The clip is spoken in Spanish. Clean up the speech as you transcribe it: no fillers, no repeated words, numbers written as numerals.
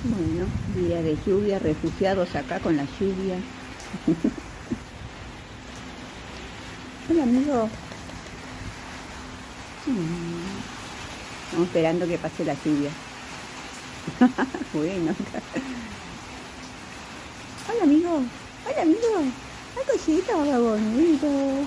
Bueno, día de lluvia, refugiados acá con la lluvia. Hola, amigo. Estamos esperando que pase la lluvia. Bueno. Hola, amigo. Hola, amigo. Ay, cosita, bonito.